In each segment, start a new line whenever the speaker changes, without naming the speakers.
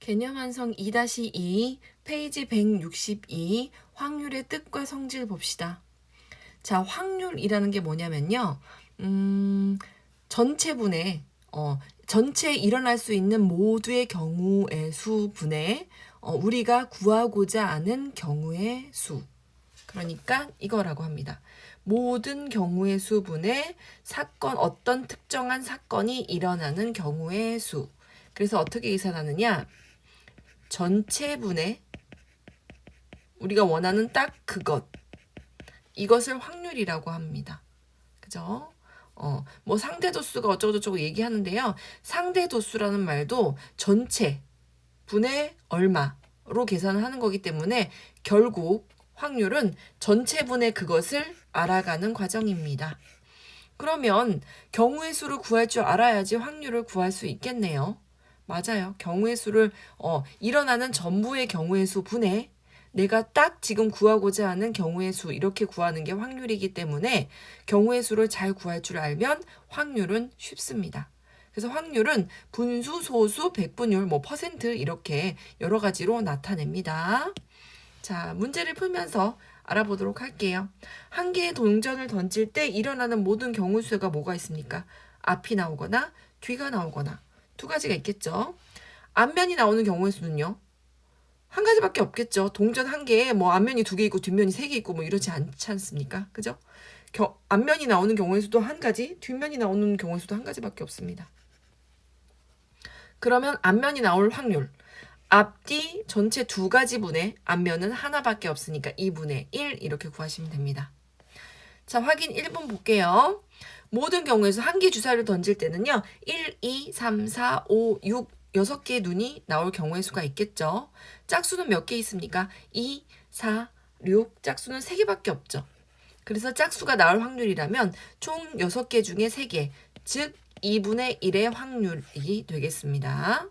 개념 완성 2-2 페이지 162 확률의 뜻과 성질 봅시다. 자, 확률이라는 게 뭐냐면요. 전체분의 전체 일어날 수 있는 모두의 경우의 수분의 우리가 구하고자 하는 경우의 수. 그러니까 이거라고 합니다. 모든 경우의 수분의 어떤 특정한 사건이 일어나는 경우의 수. 그래서 어떻게 계산하느냐? 전체분의 우리가 원하는 딱 이것을 확률이라고 합니다. 그죠? 뭐 상대도수가 어쩌고저쩌고 얘기하는데요. 상대도수라는 말도 전체 분의 얼마로 계산을 하는 거기 때문에 결국 확률은 전체분의 그것을 알아가는 과정입니다. 그러면 경우의 수를 구할 줄 알아야지 확률을 구할 수 있겠네요. 맞아요. 경우의 수를 일어나는 전부의 경우의 수 분의 내가 딱 지금 구하고자 하는 경우의 수 이렇게 구하는 게 확률이기 때문에 경우의 수를 잘 구할 줄 알면 확률은 쉽습니다. 그래서 확률은 분수, 소수, 백분율, 퍼센트 이렇게 여러 가지로 나타냅니다. 자, 문제를 풀면서 알아보도록 할게요. 한 개의 동전을 던질 때 일어나는 모든 경우의 수가 뭐가 있습니까? 앞이 나오거나 뒤가 나오거나 두 가지가 있겠죠. 앞면이 나오는 경우의 수는요. 한 가지밖에 없겠죠. 동전 한 개에 앞면이 두 개 있고 뒷면이 세 개 있고 이러지 않지 않습니까? 그죠? 앞면이 나오는 경우의 수도 한 가지, 뒷면이 나오는 경우의 수도 한 가지밖에 없습니다. 그러면 앞면이 나올 확률. 앞뒤 전체 두 가지 분의 앞면은 하나밖에 없으니까 2분의 1 이렇게 구하시면 됩니다. 자, 확인 1번 볼게요. 모든 경우에서 한 개 주사를 던질 때는요. 1, 2, 3, 4, 5, 6, 6개의 눈이 나올 경우의 수가 있겠죠. 짝수는 몇 개 있습니까? 2, 4, 6, 짝수는 3개밖에 없죠. 그래서 짝수가 나올 확률이라면 총 6개 중에 3개, 즉 2분의 1의 확률이 되겠습니다.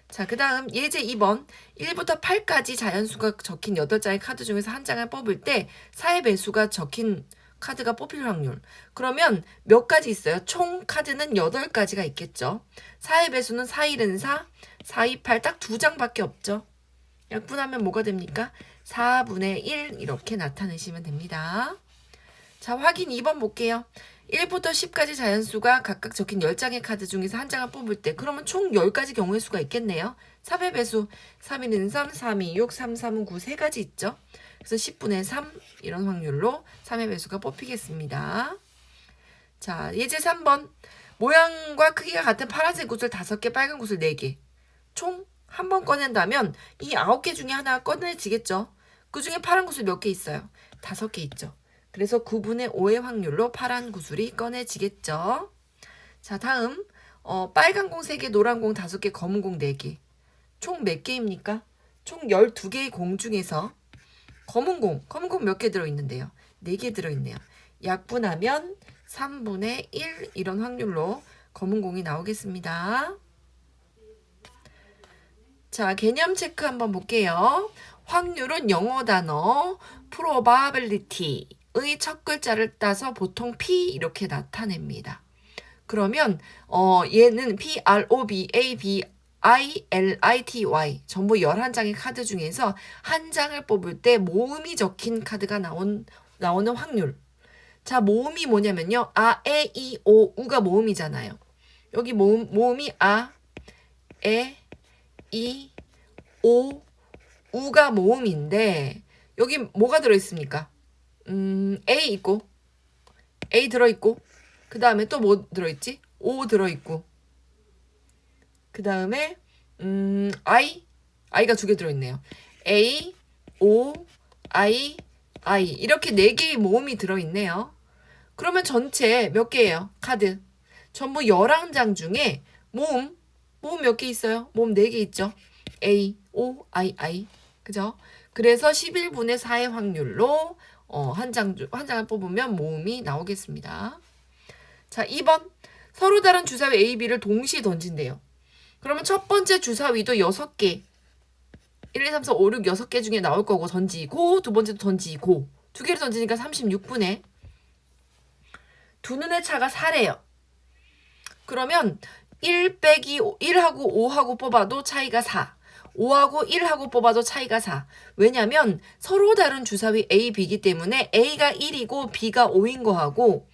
자, 그 다음 예제 2번 1부터 8까지 자연수가 적힌 8장의 카드 중에서 한 장을 뽑을 때 4의 배수가 적힌 카드가 뽑힐 확률. 그러면 몇 가지 있어요? 총 카드는 8가지가 있겠죠. 4의 배수는 4, 1은 4, 4, 2, 8 딱 2장밖에 없죠. 약분하면 뭐가 됩니까? 4분의 1 이렇게 나타내시면 됩니다. 자, 확인 2번 볼게요. 1부터 10까지 자연수가 각각 적힌 10장의 카드 중에서 한 장을 뽑을 때 그러면 총 10가지 경우의 수가 있겠네요. 3의 배수 3은 3, 3이 6, 3, 3은 9 세 가지 있죠. 그래서 10분의 3 이런 확률로 3의 배수가 뽑히겠습니다. 자, 예제 3번 모양과 크기가 같은 파란색 구슬 5개, 빨간 구슬 4개. 총 한 번 꺼낸다면 이 9개 중에 하나가 꺼내지겠죠. 그 중에 파란 구슬 몇 개 있어요? 5개 있죠. 그래서 9분의 5의 확률로 파란 구슬이 꺼내지겠죠. 자, 다음 빨간 공 3개, 노란 공 5개, 검은 공 4개. 총 몇 개입니까? 총 12개의 공 중에서 검은 공 몇 개 들어있는데요? 4개 들어있네요. 약분하면 3분의 1 이런 확률로 검은 공이 나오겠습니다. 자, 개념 체크 한번 볼게요. 확률은 영어 단어 probability의 첫 글자를 따서 보통 P 이렇게 나타냅니다. 그러면 얘는 probability 전부 11장의 카드 중에서 한 장을 뽑을 때 모음이 적힌 카드가 나오는 확률. 자, 모음이 뭐냐면요. 아, 에, 이, 오, 우가 모음이잖아요. 여기 모음이 아, 에, 이, 오, 우가 모음인데 여기 뭐가 들어있습니까? A 있고 A 들어있고 그 다음에 또 뭐 들어있지? O 들어있고 그 다음에 I가 2개 들어있네요. A, O, I 이렇게 4개의 모음이 들어있네요. 그러면 전체 몇 개예요? 카드 전부 11장 중에 모음 몇 개 있어요? 모음 4개 있죠. A, O, I 그죠? 그래서 11분의 4의 확률로 한 장을 뽑으면 모음이 나오겠습니다. 자, 2번 서로 다른 주사위 A, B를 동시에 던진대요. 그러면 첫 번째 주사위도 6개 1, 2, 3, 4, 5, 6, 6개 중에 나올 거고 던지고 두 번째도 던지고 두 개를 던지니까 36분의 두 눈의 차가 4래요. 그러면 1 빼기 1하고 5하고 뽑아도 차이가 4. 5하고 1하고 뽑아도 차이가 4. 왜냐면 서로 다른 주사위 A, B이기 때문에 A가 1이고 B가 5인 거하고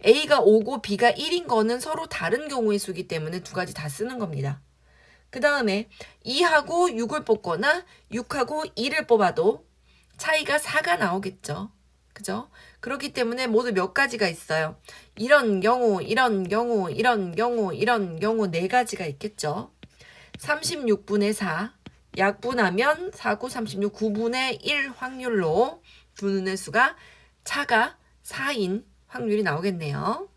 A가 5고 B가 1인 거는 서로 다른 경우의 수이기 때문에 두 가지 다 쓰는 겁니다. 그 다음에 2하고 6을 뽑거나 6하고 2를 뽑아도 차이가 4가 나오겠죠. 그죠? 그렇기 때문에 모두 몇 가지가 있어요. 이런 경우, 이런 경우, 이런 경우, 이런 경우 네 가지가 있겠죠. 36분의 4, 약분하면 4, 9, 36, 9분의 1 확률로 두 눈의 수가 차가 4인 확률이 나오겠네요.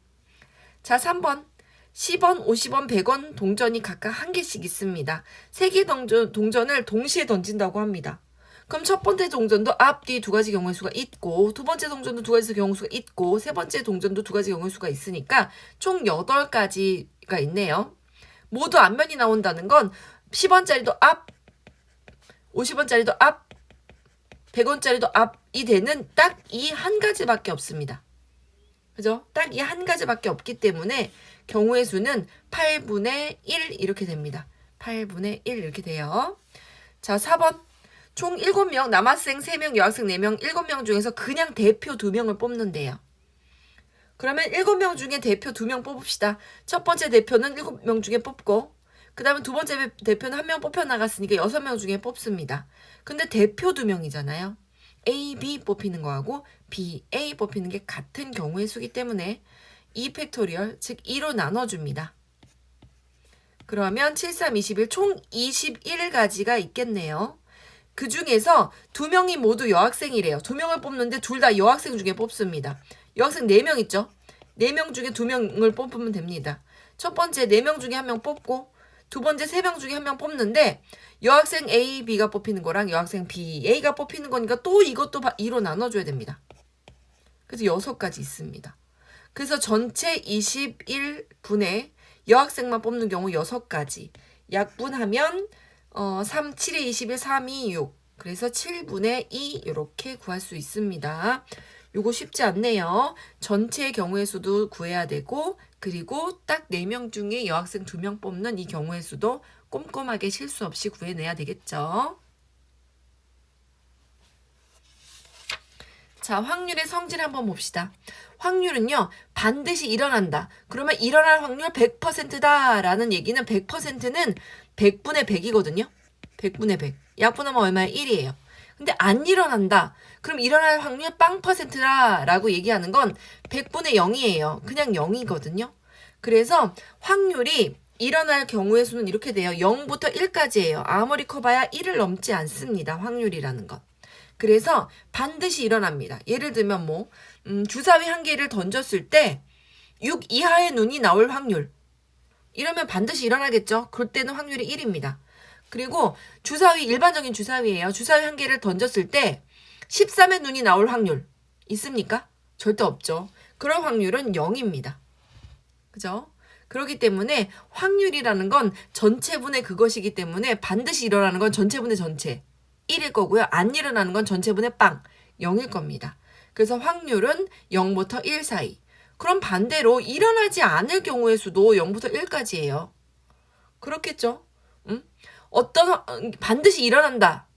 자, 3번. 10원, 50원, 100원 동전이 각각 한 개씩 있습니다. 3개 동전을 동시에 던진다고 합니다. 그럼 첫 번째 동전도 앞, 뒤 두 가지 경우의 수가 있고 두 번째 동전도 두 가지 경우의 수가 있고 세 번째 동전도 두 가지 경우의 수가 있으니까 총 8가지가 있네요. 모두 앞면이 나온다는 건 10원짜리도 앞, 50원짜리도 앞, 100원짜리도 앞이 되는 딱 이 한 가지밖에 없습니다. 그죠? 딱 이 한 가지밖에 없기 때문에 경우의 수는 8분의 1 이렇게 됩니다. 8분의 1 이렇게 돼요. 자, 4번. 총 7명, 남학생 3명, 여학생 4명, 7명 중에서 그냥 대표 2명을 뽑는데요. 그러면 7명 중에 대표 2명 뽑읍시다. 첫 번째 대표는 7명 중에 뽑고 그 다음에 두 번째 대표는 1명 뽑혀나갔으니까 6명 중에 뽑습니다. 근데 대표 2명이잖아요. A, B 뽑히는 거하고 B, A 뽑히는 게 같은 경우의 수기 때문에 2팩토리얼, 즉 2로 나눠줍니다. 그러면 7, 3, 21, 총 21가지가 있겠네요. 그 중에서 2명이 모두 여학생이래요. 2명을 뽑는데 둘 다 여학생 중에 뽑습니다. 여학생 4명 있죠? 4명 중에 2명을 뽑으면 됩니다. 첫 번째 4명 중에 1명 뽑고 두 번째 3명 중에 1명 뽑는데 여학생 A, B가 뽑히는 거랑 여학생 B, A가 뽑히는 거니까 또 이것도 2로 나눠줘야 됩니다. 그래서 6가지 있습니다. 그래서 전체 21분에 여학생만 뽑는 경우 6가지. 약분하면 3, 7에 21, 3, 2, 6. 그래서 7분의 2 이렇게 구할 수 있습니다. 요거 쉽지 않네요. 전체 경우의 수도 구해야 되고 그리고 딱 4명 중에 여학생 2명 뽑는 이 경우의 수도 꼼꼼하게 실수 없이 구해내야 되겠죠. 자, 확률의 성질 한번 봅시다. 확률은요, 반드시 일어난다. 그러면 일어날 확률 100%다 라는 얘기는 100%는 100분의 100이거든요. 100분의 100. 약분하면 얼마예요? 1이에요. 근데 안 일어난다. 그럼 일어날 확률 빵 퍼센트라 라고 얘기하는 건 100분의 0이에요. 그냥 0이거든요. 그래서 확률이 일어날 경우의 수는 이렇게 돼요. 0부터 1까지예요. 아무리 커봐야 1을 넘지 않습니다. 확률이라는 것. 그래서 반드시 일어납니다. 예를 들면 주사위 한 개를 던졌을 때 6 이하의 눈이 나올 확률. 이러면 반드시 일어나겠죠. 그럴 때는 확률이 1입니다. 그리고 주사위, 일반적인 주사위예요. 주사위 한 개를 던졌을 때 13의 눈이 나올 확률 있습니까? 절대 없죠. 그런 확률은 0입니다. 그죠? 그렇기 때문에 확률이라는 건 전체분의 그것이기 때문에 반드시 일어나는 건 전체분의 전체 1일 거고요. 안 일어나는 건 전체분의 빵 0일 겁니다. 그래서 확률은 0부터 1 사이. 그럼 반대로 일어나지 않을 경우의 수도 0부터 1까지예요. 그렇겠죠? 반드시 일어난다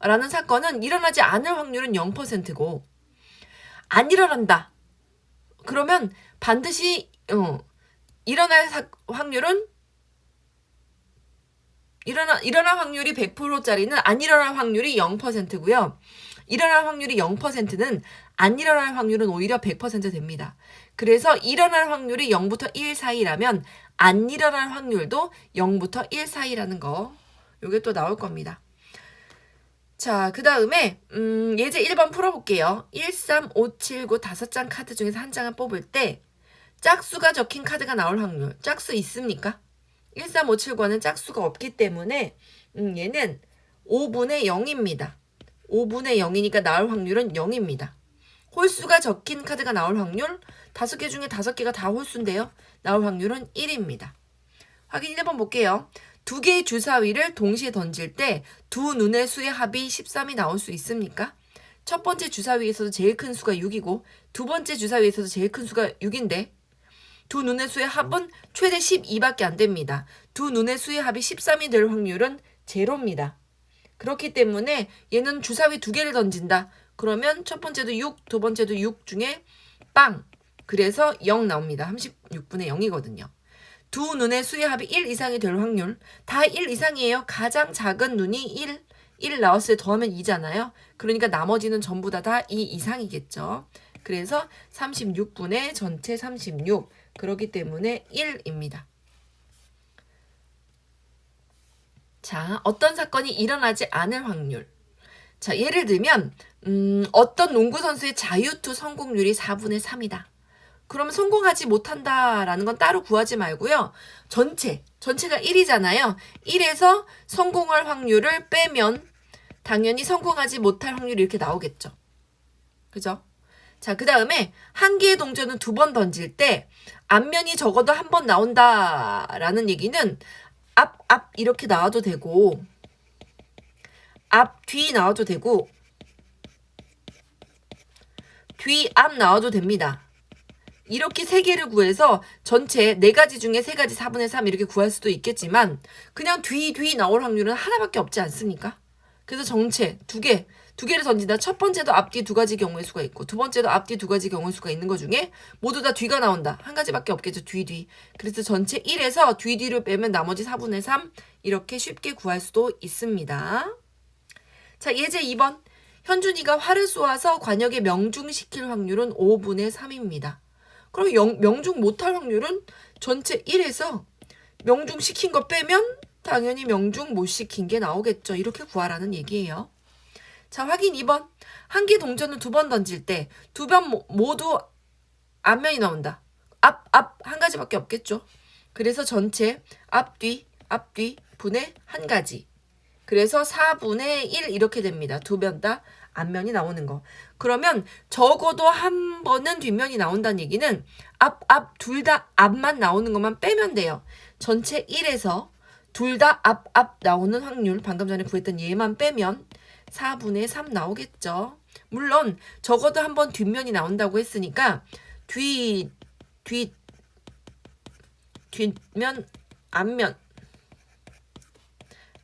라는 사건은 일어나지 않을 확률은 0%고 안 일어난다. 그러면 반드시 일어날 확률은 일어날 확률이 100%짜리는 안 일어날 확률이 0%고요. 일어날 확률이 0%는 안 일어날 확률은 오히려 100% 됩니다. 그래서 일어날 확률이 0부터 1 사이라면 안 일어날 확률도 0부터 1 사이라는 거. 요게 또 나올 겁니다. 자, 그 다음에 예제 1번 풀어볼게요. 1, 3, 5, 7, 9 5장 카드 중에서 한 장을 뽑을 때 짝수가 적힌 카드가 나올 확률. 짝수 있습니까? 1, 3, 5, 7, 9는 짝수가 없기 때문에 얘는 5분의 0입니다. 5분의 0이니까 나올 확률은 0입니다. 홀수가 적힌 카드가 나올 확률 5개 중에 5개가 다 홀수인데요. 나올 확률은 1입니다. 확인 1번 볼게요. 2개의 주사위를 동시에 던질 때 두 눈의 수의 합이 13이 나올 수 있습니까? 첫 번째 주사위에서도 제일 큰 수가 6이고 두 번째 주사위에서도 제일 큰 수가 6인데 두 눈의 수의 합은 최대 12밖에 안 됩니다. 두 눈의 수의 합이 13이 될 확률은 제로입니다. 그렇기 때문에 얘는 주사위 2개를 던진다. 그러면 첫 번째도 6, 두 번째도 6 중에 빵! 그래서 0 나옵니다. 36분의 0이거든요. 두 눈의 수의 합이 1 이상이 될 확률. 다 1 이상이에요. 가장 작은 눈이 1 나왔을 때 더하면 2잖아요. 그러니까 나머지는 전부 다 2 이상이겠죠. 그래서 36분의 전체 36. 그렇기 때문에 1입니다. 자, 어떤 사건이 일어나지 않을 확률. 자, 예를 들면 어떤 농구 선수의 자유투 성공률이 4분의 3이다. 그러면 성공하지 못한다라는 건 따로 구하지 말고요. 전체가 1이잖아요. 1에서 성공할 확률을 빼면 당연히 성공하지 못할 확률이 이렇게 나오겠죠. 그죠? 자, 그 다음에 한 개의 동전은 2번 던질 때 앞면이 적어도 한 번 나온다라는 얘기는 앞 이렇게 나와도 되고 앞, 뒤 나와도 되고 뒤, 앞 나와도 됩니다. 이렇게 3개를 구해서 전체 4가지 중에 3가지 4분의 3 이렇게 구할 수도 있겠지만 그냥 뒤 나올 확률은 하나밖에 없지 않습니까? 그래서 전체 2개를 던진다. 첫 번째도 앞뒤 2가지 경우의 수가 있고 두 번째도 앞뒤 2가지 경우의 수가 있는 것 중에 모두 다 뒤가 나온다. 한 가지밖에 없겠죠. 뒤. 그래서 전체 1에서 뒤를 빼면 나머지 4분의 3 이렇게 쉽게 구할 수도 있습니다. 자, 예제 2번. 현준이가 활을 쏘아서 관역에 명중시킬 확률은 5분의 3입니다. 그럼 명중 못할 확률은 전체 1에서 명중시킨 거 빼면 당연히 명중 못 시킨 게 나오겠죠. 이렇게 구하라는 얘기예요. 자, 확인 2번. 한 개 동전을 2번 던질 때 2번 모두 앞면이 나온다. 앞 한 가지밖에 없겠죠. 그래서 전체 앞뒤 분의 한 가지. 그래서 4분의 1 이렇게 됩니다. 2면 다 앞면이 나오는 거. 그러면 적어도 한 번은 뒷면이 나온다는 얘기는 둘 다 앞만 나오는 것만 빼면 돼요. 전체 1에서 둘 다 앞 나오는 확률 방금 전에 구했던 얘만 빼면 4분의 3 나오겠죠. 물론 적어도 한 번 뒷면이 나온다고 했으니까 뒷면, 앞면,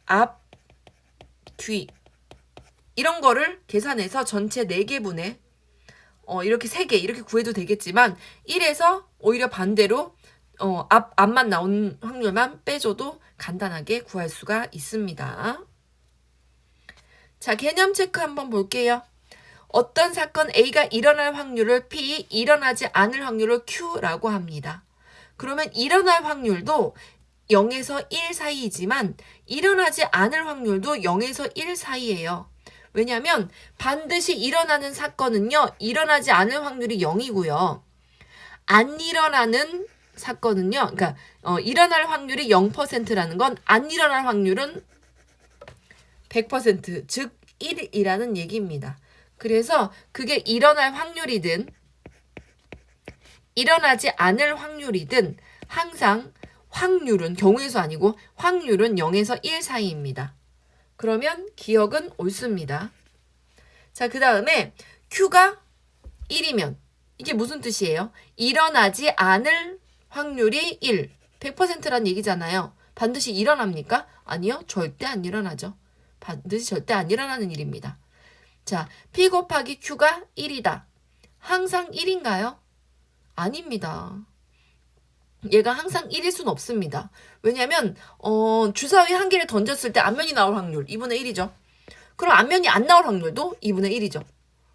앞, 뒤 이런 거를 계산해서 전체 4개분의 이렇게 3개 이렇게 구해도 되겠지만 1에서 오히려 반대로 앞만 나온 확률만 빼줘도 간단하게 구할 수가 있습니다. 자, 개념 체크 한번 볼게요. 어떤 사건 A가 일어날 확률을 P, 일어나지 않을 확률을 Q라고 합니다. 그러면 일어날 확률도 0에서 1 사이이지만 일어나지 않을 확률도 0에서 1 사이예요. 왜냐하면 반드시 일어나는 사건은요. 일어나지 않을 확률이 0이고요. 안 일어나는 사건은요. 그러니까 일어날 확률이 0%라는 건 안 일어날 확률은 100%, 즉 1이라는 얘기입니다. 그래서 그게 일어날 확률이든 일어나지 않을 확률이든 항상 확률은 경우의 수 아니고 확률은 0에서 1 사이입니다. 그러면 기억은 옳습니다. 자, 그 다음에 Q가 1이면 이게 무슨 뜻이에요? 일어나지 않을 확률이 1, 100%란 얘기잖아요. 반드시 일어납니까? 아니요, 절대 안 일어나죠. 반드시 절대 안 일어나는 일입니다. 자, P 곱하기 Q가 1이다. 항상 1인가요? 아닙니다. 얘가 항상 1일 수는 없습니다. 왜냐면 주사위 한 개를 던졌을 때 앞면이 나올 확률 2분의 1이죠. 그럼 앞면이 안 나올 확률도 2분의 1이죠.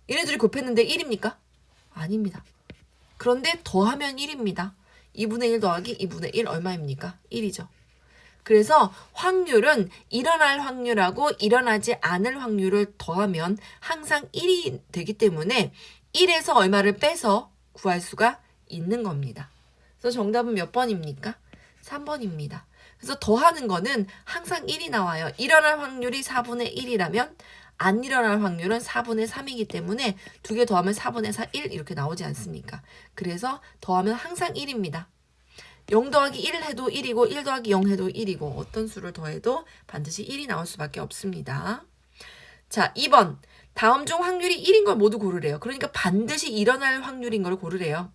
얘네들이 곱했는데 1입니까? 아닙니다. 그런데 더하면 1입니다. 2분의 1 더하기 2분의 1 얼마입니까? 1이죠. 그래서 확률은 일어날 확률하고 일어나지 않을 확률을 더하면 항상 1이 되기 때문에 1에서 얼마를 빼서 구할 수가 있는 겁니다. 그래서 정답은 몇 번입니까? 3번입니다. 그래서 더하는 거는 항상 1이 나와요. 일어날 확률이 4분의 1이라면 안 일어날 확률은 4분의 3이기 때문에 2개 더하면 4분의 4, 1 이렇게 나오지 않습니까? 그래서 더하면 항상 1입니다. 0 더하기 1 해도 1이고 1 더하기 0 해도 1이고 어떤 수를 더해도 반드시 1이 나올 수밖에 없습니다. 자, 2번. 다음 중 확률이 1인 걸 모두 고르래요. 그러니까 반드시 일어날 확률인 걸 고르래요.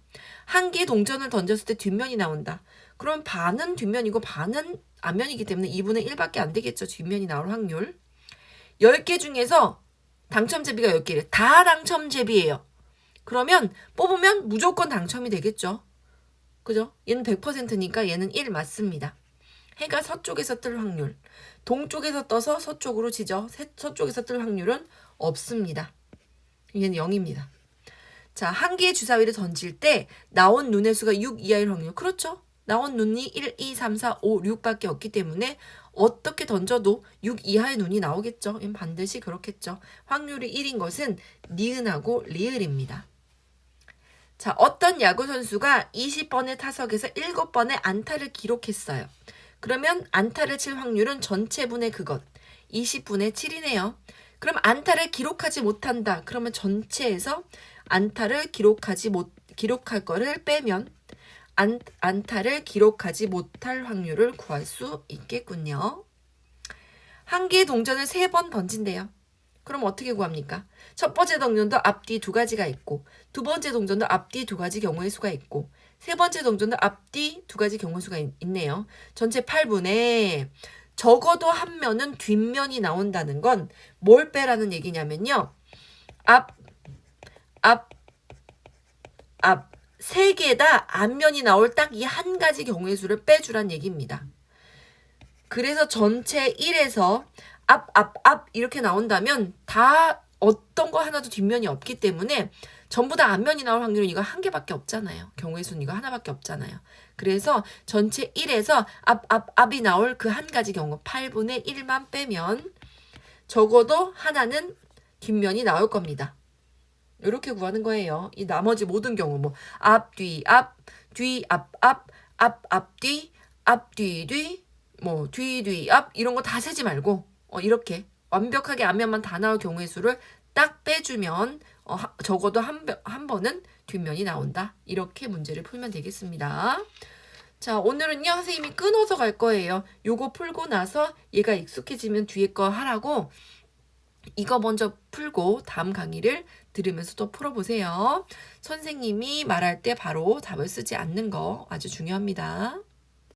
한 개의 동전을 던졌을 때 뒷면이 나온다. 그럼 반은 뒷면이고 반은 앞면이기 때문에 2분의 1밖에 안 되겠죠. 뒷면이 나올 확률. 10개 중에서 당첨제비가 10개래. 다 당첨제비예요. 그러면 뽑으면 무조건 당첨이 되겠죠. 그죠? 얘는 100%니까 얘는 1 맞습니다. 해가 서쪽에서 뜰 확률. 동쪽에서 떠서 서쪽으로 지죠. 서쪽에서 뜰 확률은 없습니다. 얘는 0입니다. 자, 한 개의 주사위를 던질 때 나온 눈의 수가 6 이하일 확률. 그렇죠. 나온 눈이 1, 2, 3, 4, 5, 6밖에 없기 때문에 어떻게 던져도 6 이하의 눈이 나오겠죠. 얘는 반드시 그렇겠죠. 확률이 1인 것은 니은하고 리을입니다. 자, 어떤 야구 선수가 20번의 타석에서 7번의 안타를 기록했어요. 그러면 안타를 칠 확률은 전체분의 그것 20분의 7이네요. 그럼 안타를 기록하지 못한다. 그러면 전체에서 안타를 기록할 거를 빼면 안타를 기록하지 못할 확률을 구할 수 있겠군요. 한 개의 동전을 3번 던진대요. 그럼 어떻게 구합니까? 첫 번째 동전도 앞뒤 2가지가 있고 두 번째 동전도 앞뒤 2가지 경우의 수가 있고 세 번째 동전도 앞뒤 2가지 경우의 수가 있네요. 전체 8분의 적어도 한 면은 뒷면이 나온다는 건 뭘 빼라는 얘기냐면요. 앞 세 개 다 앞면이 나올 딱 이 한 가지 경우의 수를 빼주란 얘기입니다. 그래서 전체 1에서 앞 이렇게 나온다면 다 어떤 거 하나도 뒷면이 없기 때문에 전부 다 앞면이 나올 확률은 이거 한 개밖에 없잖아요. 경우의 수는 이거 하나밖에 없잖아요. 그래서 전체 1에서 앞이 나올 그 한 가지 경우 8분의 1만 빼면 적어도 하나는 뒷면이 나올 겁니다. 이렇게 구하는 거예요. 이 나머지 모든 경우 뭐 앞, 뒤, 앞, 뒤, 앞, 뒤, 앞, 뒤, 뭐 뒤, 앞 이런 거 다 세지 말고 이렇게 완벽하게 앞면만 다 나올 경우의 수를 딱 빼주면 적어도 한 번은 뒷면이 나온다. 이렇게 문제를 풀면 되겠습니다. 자, 오늘은요 선생님이 끊어서 갈 거예요. 요거 풀고 나서 얘가 익숙해지면 뒤에 거 하라고 이거 먼저 풀고 다음 강의를 들으면서 또 풀어보세요. 선생님이 말할 때 바로 답을 쓰지 않는 거 아주 중요합니다.